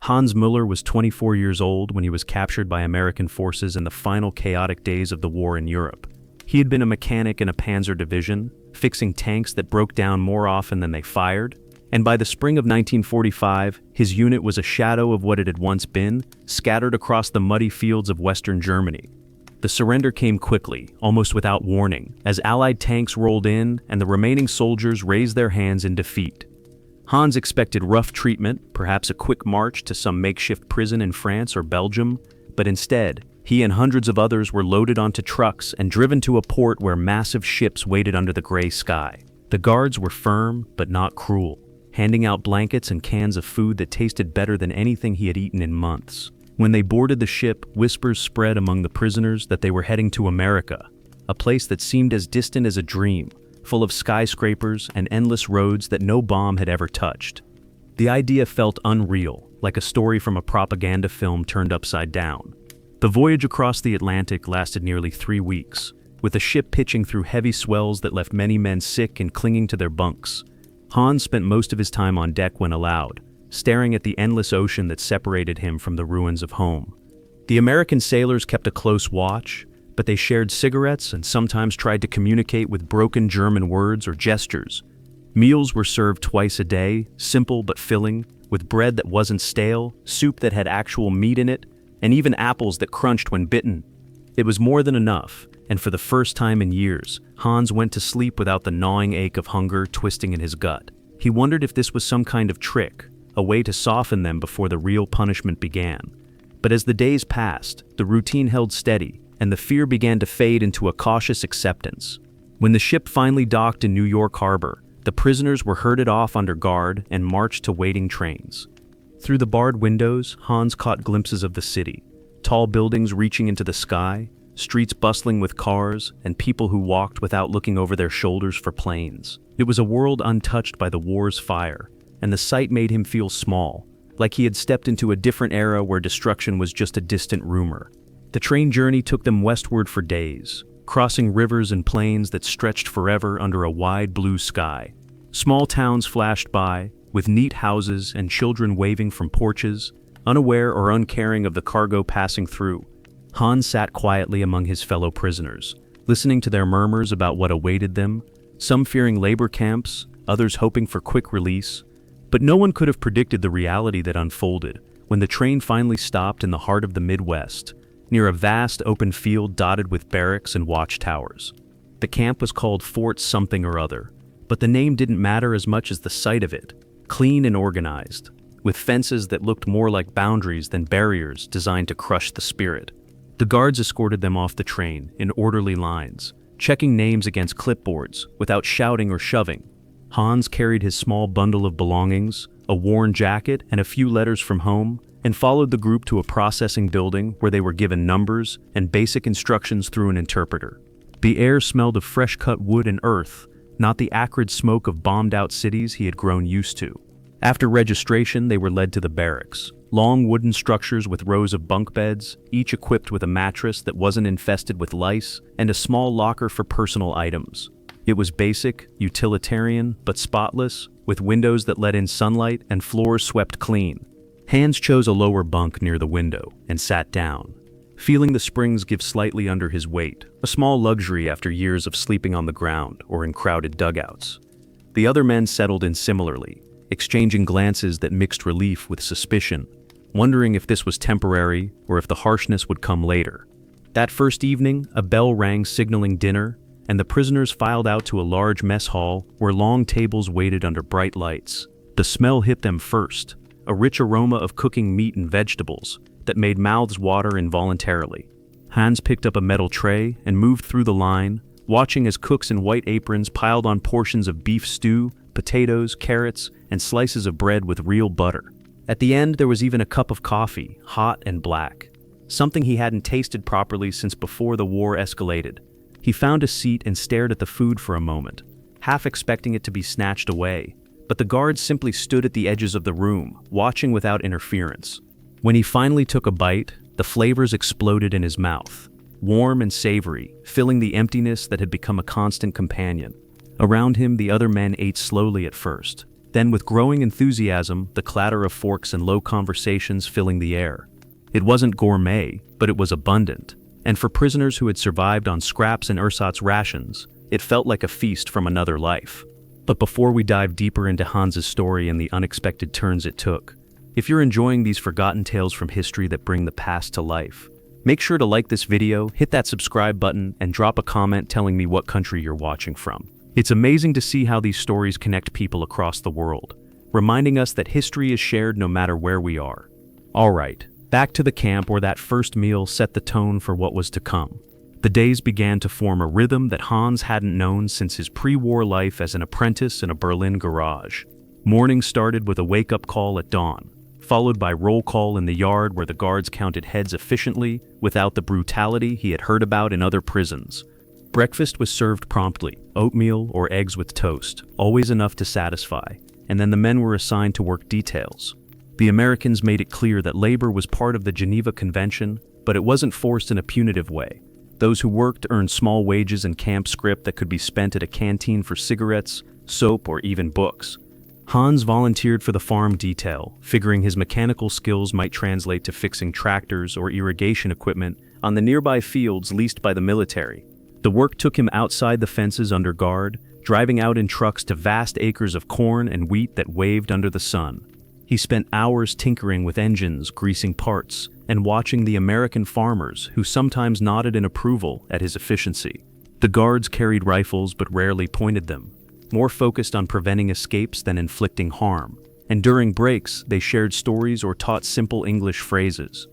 Hans Müller was 24 years old when he was captured by American forces in the final chaotic days of the war in Europe. He had been a mechanic in a panzer division, fixing tanks that broke down more often than they fired, and by the spring of 1945, his unit was a shadow of what it had once been, scattered across the muddy fields of Western Germany. The surrender came quickly, almost without warning, as Allied tanks rolled in and the remaining soldiers raised their hands in defeat. Hans expected rough treatment, perhaps a quick march to some makeshift prison in France or Belgium, but instead, he and hundreds of others were loaded onto trucks and driven to a port where massive ships waited under the gray sky. The guards were firm, but not cruel, handing out blankets and cans of food that tasted better than anything he had eaten in months. When they boarded the ship, whispers spread among the prisoners that they were heading to America, a place that seemed as distant as a dream, full of skyscrapers and endless roads that no bomb had ever touched. The idea felt unreal, like a story from a propaganda film turned upside down. The voyage across the Atlantic lasted nearly 3 weeks, with the ship pitching through heavy swells that left many men sick and clinging to their bunks. Hans spent most of his time on deck when allowed, staring at the endless ocean that separated him from the ruins of home. The American sailors kept a close watch, but they shared cigarettes and sometimes tried to communicate with broken German words or gestures. Meals were served twice a day, simple but filling, with bread that wasn't stale, soup that had actual meat in it, and even apples that crunched when bitten. It was more than enough, and for the first time in years, Hans went to sleep without the gnawing ache of hunger twisting in his gut. He wondered if this was some kind of trick, a way to soften them before the real punishment began. But as the days passed, the routine held steady, and the fear began to fade into a cautious acceptance. When the ship finally docked in New York Harbor, the prisoners were herded off under guard and marched to waiting trains. Through the barred windows, Hans caught glimpses of the city, tall buildings reaching into the sky, streets bustling with cars, and people who walked without looking over their shoulders for planes. It was a world untouched by the war's fire, and the sight made him feel small, like he had stepped into a different era where destruction was just a distant rumor. The train journey took them westward for days, crossing rivers and plains that stretched forever under a wide blue sky. Small towns flashed by, with neat houses and children waving from porches, unaware or uncaring of the cargo passing through. Hans sat quietly among his fellow prisoners, listening to their murmurs about what awaited them, some fearing labor camps, others hoping for quick release. But no one could have predicted the reality that unfolded when the train finally stopped in the heart of the Midwest, near a vast open field dotted with barracks and watchtowers. The camp was called Fort Something or Other, but the name didn't matter as much as the sight of it, clean and organized, with fences that looked more like boundaries than barriers designed to crush the spirit. The guards escorted them off the train in orderly lines, checking names against clipboards without shouting or shoving. Hans carried his small bundle of belongings, a worn jacket and a few letters from home, and followed the group to a processing building where they were given numbers and basic instructions through an interpreter. The air smelled of fresh-cut wood and earth, not the acrid smoke of bombed-out cities he had grown used to. After registration, they were led to the barracks, long wooden structures with rows of bunk beds, each equipped with a mattress that wasn't infested with lice, and a small locker for personal items. It was basic, utilitarian, but spotless, with windows that let in sunlight and floors swept clean. Hans chose a lower bunk near the window and sat down, feeling the springs give slightly under his weight, a small luxury after years of sleeping on the ground or in crowded dugouts. The other men settled in similarly, exchanging glances that mixed relief with suspicion, wondering if this was temporary or if the harshness would come later. That first evening, a bell rang signaling dinner, and the prisoners filed out to a large mess hall where long tables waited under bright lights. The smell hit them first, a rich aroma of cooking meat and vegetables that made mouths water involuntarily. Hans picked up a metal tray and moved through the line, watching as cooks in white aprons piled on portions of beef stew, potatoes, carrots, and slices of bread with real butter. At the end, there was even a cup of coffee, hot and black, something he hadn't tasted properly since before the war escalated. He found a seat and stared at the food for a moment, half expecting it to be snatched away, but the guards simply stood at the edges of the room, watching without interference. When he finally took a bite, the flavors exploded in his mouth, warm and savory, filling the emptiness that had become a constant companion. Around him, the other men ate slowly at first, Then, with growing enthusiasm, the clatter of forks and low conversations filling the air. It wasn't gourmet, but it was abundant. And for prisoners who had survived on scraps and ersatz rations, it felt like a feast from another life. But before we dive deeper into Hans's story and the unexpected turns it took, if you're enjoying these forgotten tales from history that bring the past to life, make sure to like this video, hit that subscribe button, and drop a comment telling me what country you're watching from. It's amazing to see how these stories connect people across the world, reminding us that history is shared no matter where we are. Alright, back to the camp where that first meal set the tone for what was to come. The days began to form a rhythm that Hans hadn't known since his pre-war life as an apprentice in a Berlin garage. Morning started with a wake-up call at dawn, followed by roll call in the yard where the guards counted heads efficiently without the brutality he had heard about in other prisons. Breakfast was served promptly, oatmeal or eggs with toast, always enough to satisfy, and then the men were assigned to work details. The Americans made it clear that labor was part of the Geneva Convention, but it wasn't forced in a punitive way. Those who worked earned small wages and camp scrip that could be spent at a canteen for cigarettes, soap, or even books. Hans volunteered for the farm detail, figuring his mechanical skills might translate to fixing tractors or irrigation equipment on the nearby fields leased by the military. The work took him outside the fences under guard, driving out in trucks to vast acres of corn and wheat that waved under the sun. He spent hours tinkering with engines, greasing parts, and watching the American farmers who sometimes nodded in approval at his efficiency. The guards carried rifles but rarely pointed them, more focused on preventing escapes than inflicting harm. And during breaks, they shared stories or taught simple English phrases.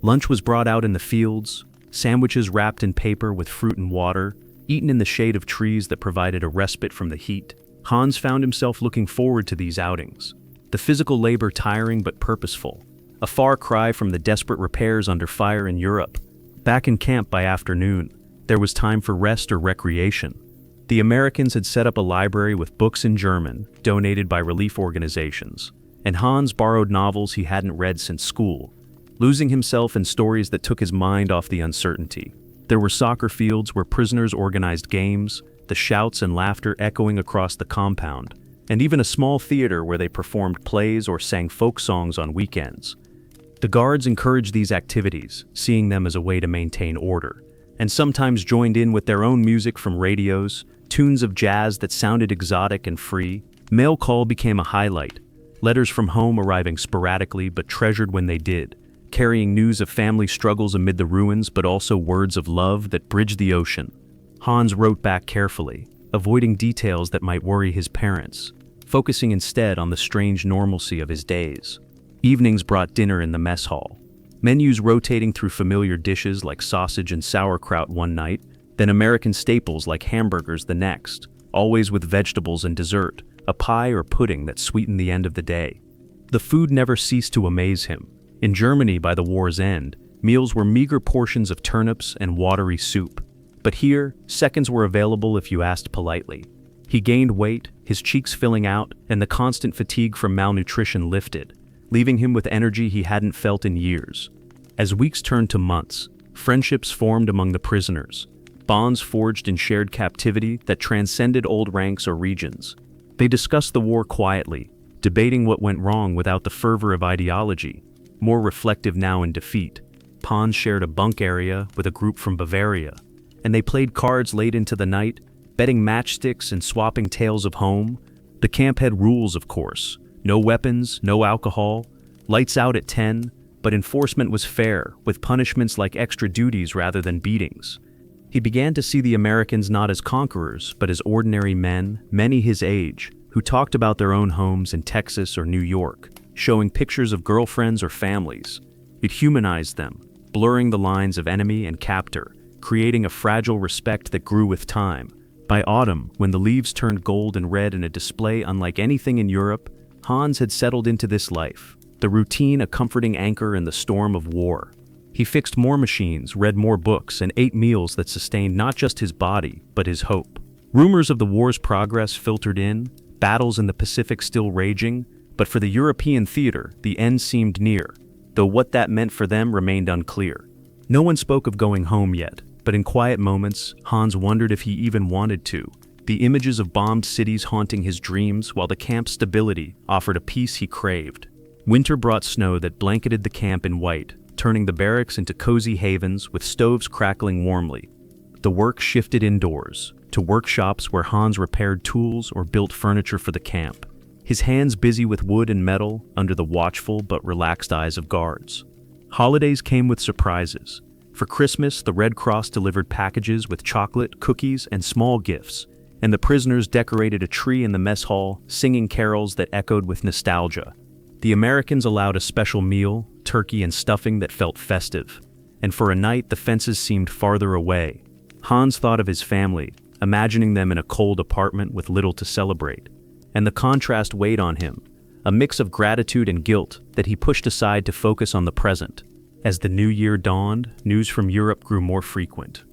Lunch was brought out in the fields, sandwiches wrapped in paper with fruit and water, eaten in the shade of trees that provided a respite from the heat. Hans found himself looking forward to these outings. The physical labor tiring but purposeful, a far cry from the desperate repairs under fire in Europe. Back in camp by afternoon, there was time for rest or recreation. The Americans had set up a library with books in German, donated by relief organizations, and Hans borrowed novels he hadn't read since school, losing himself in stories that took his mind off the uncertainty. There were soccer fields where prisoners organized games, the shouts and laughter echoing across the compound, and even a small theater where they performed plays or sang folk songs on weekends. The guards encouraged these activities, seeing them as a way to maintain order, and sometimes joined in with their own music from radios, tunes of jazz that sounded exotic and free. Mail call became a highlight, letters from home arriving sporadically but treasured when they did, carrying news of family struggles amid the ruins but also words of love that bridged the ocean. Hans wrote back carefully, avoiding details that might worry his parents, focusing instead on the strange normalcy of his days. Evenings brought dinner in the mess hall, menus rotating through familiar dishes like sausage and sauerkraut one night, then American staples like hamburgers the next, always with vegetables and dessert, a pie or pudding that sweetened the end of the day. The food never ceased to amaze him. In Germany by the war's end, meals were meager portions of turnips and watery soup. But here, seconds were available if you asked politely. He gained weight, his cheeks filling out, and the constant fatigue from malnutrition lifted, leaving him with energy he hadn't felt in years. As weeks turned to months, friendships formed among the prisoners, bonds forged in shared captivity that transcended old ranks or regions. They discussed the war quietly, debating what went wrong without the fervor of ideology. More reflective now in defeat, Hans shared a bunk area with a group from Bavaria, and they played cards late into the night, betting matchsticks and swapping tales of home. The camp had rules, of course. No weapons, no alcohol, lights out at 10, but enforcement was fair, with punishments like extra duties rather than beatings. He began to see the Americans not as conquerors, but as ordinary men, many his age, who talked about their own homes in Texas or New York, showing pictures of girlfriends or families. It humanized them, blurring the lines of enemy and captor, creating a fragile respect that grew with time. By autumn, when the leaves turned gold and red in a display unlike anything in Europe, Hans had settled into this life, the routine a comforting anchor in the storm of war. He fixed more machines, read more books, and ate meals that sustained not just his body, but his hope. Rumors of the war's progress filtered in, battles in the Pacific still raging, but for the European theater, the end seemed near, though what that meant for them remained unclear. No one spoke of going home yet, but in quiet moments, Hans wondered if he even wanted to. the images of bombed cities haunting his dreams, while the camp's stability offered a peace he craved. Winter brought snow that blanketed the camp in white, turning the barracks into cozy havens with stoves crackling warmly. The work shifted indoors, to workshops where Hans repaired tools or built furniture for the camp, his hands busy with wood and metal under the watchful but relaxed eyes of guards. Holidays came with surprises. For Christmas, the Red Cross delivered packages with chocolate, cookies, and small gifts, and the prisoners decorated a tree in the mess hall, singing carols that echoed with nostalgia. The Americans allowed a special meal, turkey and stuffing that felt festive, and for a night the fences seemed farther away. Hans thought of his family, imagining them in a cold apartment with little to celebrate, and the contrast weighed on him, a mix of gratitude and guilt that he pushed aside to focus on the present. As the new year dawned, news from Europe grew more frequent.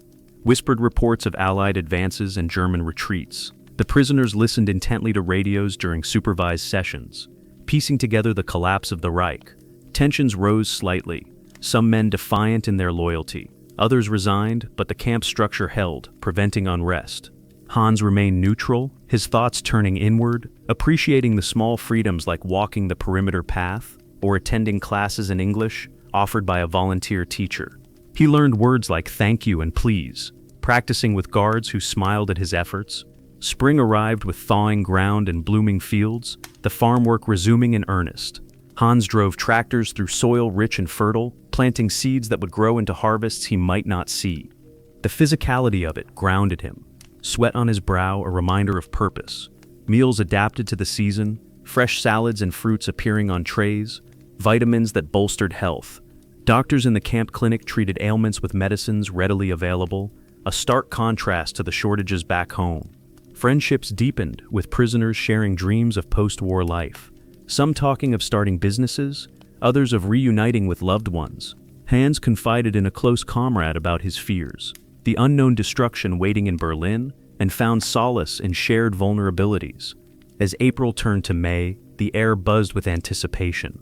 Whispered reports of Allied advances and German retreats. The prisoners listened intently to radios during supervised sessions, piecing together the collapse of the Reich. Tensions rose slightly, some men defiant in their loyalty. Others resigned, but the camp structure held, preventing unrest. Hans remained neutral, his thoughts turning inward, appreciating the small freedoms like walking the perimeter path or attending classes in English offered by a volunteer teacher. He learned words like thank you and please, practicing with guards who smiled at his efforts. Spring arrived with thawing ground and blooming fields, the farm work resuming in earnest. Hans drove tractors through soil rich and fertile, planting seeds that would grow into harvests he might not see. The physicality of it grounded him. Sweat on his brow, a reminder of purpose. Meals adapted to the season, fresh salads and fruits appearing on trays, vitamins that bolstered health. Doctors in the camp clinic treated ailments with medicines readily available, a stark contrast to the shortages back home. Friendships deepened, with prisoners sharing dreams of post-war life. Some talking of starting businesses, others of reuniting with loved ones. Hans confided in a close comrade about his fears, the unknown destruction waiting in Berlin, and found solace in shared vulnerabilities. As April turned to May, the air buzzed with anticipation.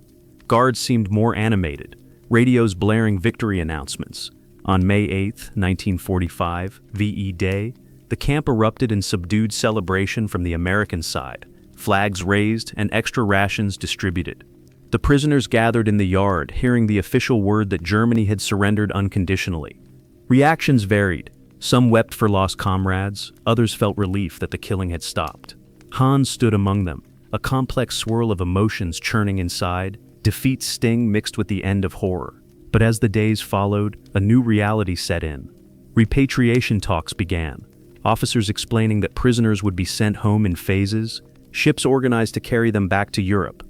Guards seemed more animated, radios blaring victory announcements. On May 8, 1945, VE Day, the camp erupted in subdued celebration from the American side, flags raised and extra rations distributed. The prisoners gathered in the yard, hearing the official word that Germany had surrendered unconditionally. Reactions varied. Some wept for lost comrades, others felt relief that the killing had stopped. Hans stood among them, a complex swirl of emotions churning inside, defeat's sting mixed with the end of horror. But as the days followed, a new reality set in. Repatriation talks began, officers explaining that prisoners would be sent home in phases, ships organized to carry them back to Europe.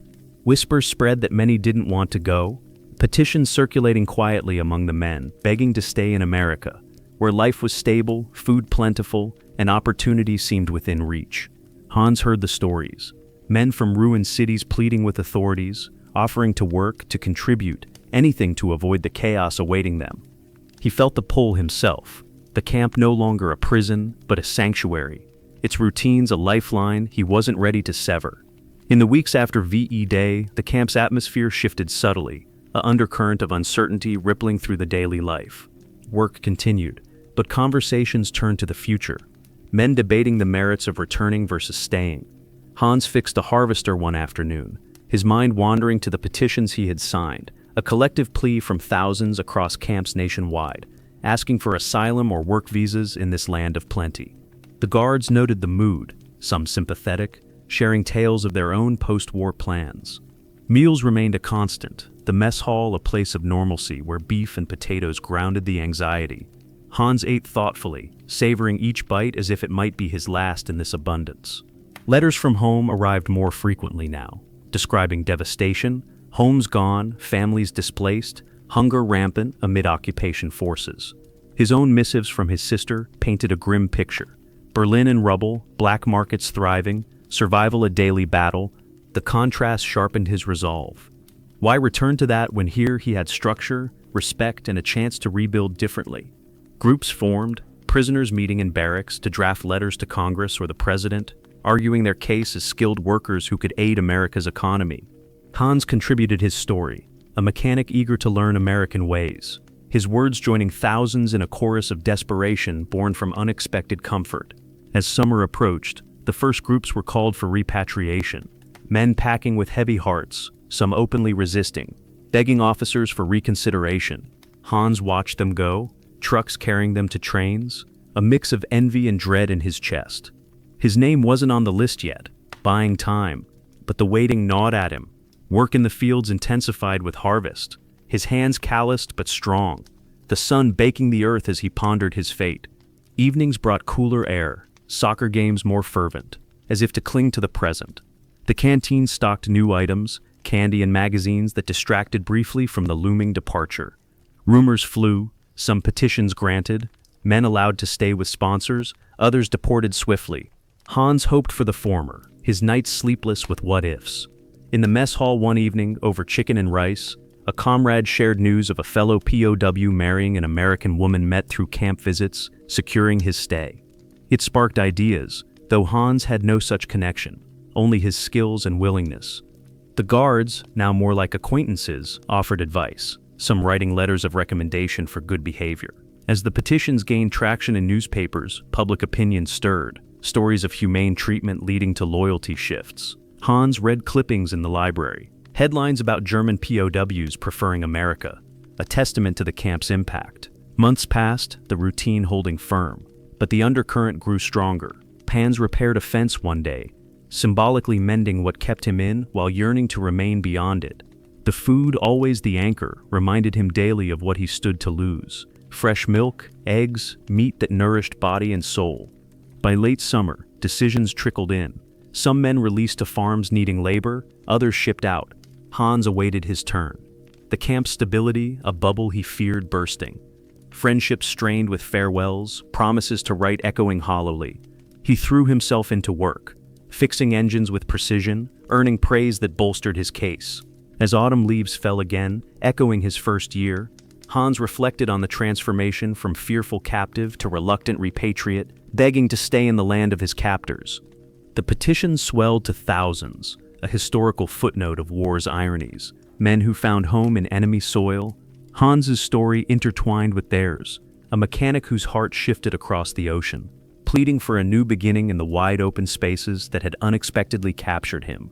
Whispers spread that many didn't want to go, petitions circulating quietly among the men, begging to stay in America, where life was stable, food plentiful, and opportunity seemed within reach. Hans heard the stories, men from ruined cities pleading with authorities, offering to work, to contribute, anything to avoid the chaos awaiting them. He felt the pull himself, the camp no longer a prison, but a sanctuary, its routines a lifeline he wasn't ready to sever. In the weeks after VE Day, the camp's atmosphere shifted subtly, an undercurrent of uncertainty rippling through the daily life. Work continued, but conversations turned to the future, men debating the merits of returning versus staying. Hans fixed a harvester one afternoon, his mind wandering to the petitions he had signed, a collective plea from thousands across camps nationwide, asking for asylum or work visas in this land of plenty. The guards noted the mood, some sympathetic, sharing tales of their own post-war plans. Meals remained a constant, the mess hall a place of normalcy where beef and potatoes grounded the anxiety. Hans ate thoughtfully, savoring each bite as if it might be his last in this abundance. Letters from home arrived more frequently now, describing devastation, homes gone, families displaced, hunger rampant amid occupation forces. His own missives from his sister painted a grim picture. Berlin in rubble, black markets thriving, survival a daily battle. The contrast sharpened his resolve. Why return to that when here he had structure, respect, and a chance to rebuild differently? Groups formed, prisoners meeting in barracks to draft letters to Congress or the president, arguing their case as skilled workers who could aid America's economy. Hans contributed his story, a mechanic eager to learn American ways, his words joining thousands in a chorus of desperation born from unexpected comfort. As summer approached, the first groups were called for repatriation, men packing with heavy hearts, some openly resisting, begging officers for reconsideration. Hans watched them go, trucks carrying them to trains, a mix of envy and dread in his chest. His name wasn't on the list yet, buying time, but the waiting gnawed at him. Work in the fields intensified with harvest, his hands calloused but strong, the sun baking the earth as he pondered his fate. Evenings brought cooler air, soccer games more fervent, as if to cling to the present. The canteen stocked new items, candy and magazines that distracted briefly from the looming departure. Rumors flew, some petitions granted, men allowed to stay with sponsors, others deported swiftly. Hans hoped for the former, his nights sleepless with what-ifs. In the mess hall one evening, over chicken and rice, a comrade shared news of a fellow POW marrying an American woman met through camp visits, securing his stay. It sparked ideas, though Hans had no such connection, only his skills and willingness. The guards, now more like acquaintances, offered advice, some writing letters of recommendation for good behavior. As the petitions gained traction in newspapers, public opinion stirred, stories of humane treatment leading to loyalty shifts. Hans read clippings in the library, headlines about German POWs preferring America, a testament to the camp's impact. Months passed, the routine holding firm, but the undercurrent grew stronger. Hans repaired a fence one day, symbolically mending what kept him in while yearning to remain beyond it. The food, always the anchor, reminded him daily of what he stood to lose. Fresh milk, eggs, meat that nourished body and soul. By late summer, decisions trickled in. Some men released to farms needing labor, others shipped out. Hans awaited his turn. The camp's stability, a bubble he feared bursting. Friendships strained with farewells, promises to write echoing hollowly. He threw himself into work, fixing engines with precision, earning praise that bolstered his case. As autumn leaves fell again, echoing his first year, Hans reflected on the transformation from fearful captive to reluctant repatriate, begging to stay in the land of his captors. The petitions swelled to thousands, a historical footnote of war's ironies. Men who found home in enemy soil, Hans's story intertwined with theirs, a mechanic whose heart shifted across the ocean, pleading for a new beginning in the wide open spaces that had unexpectedly captured him.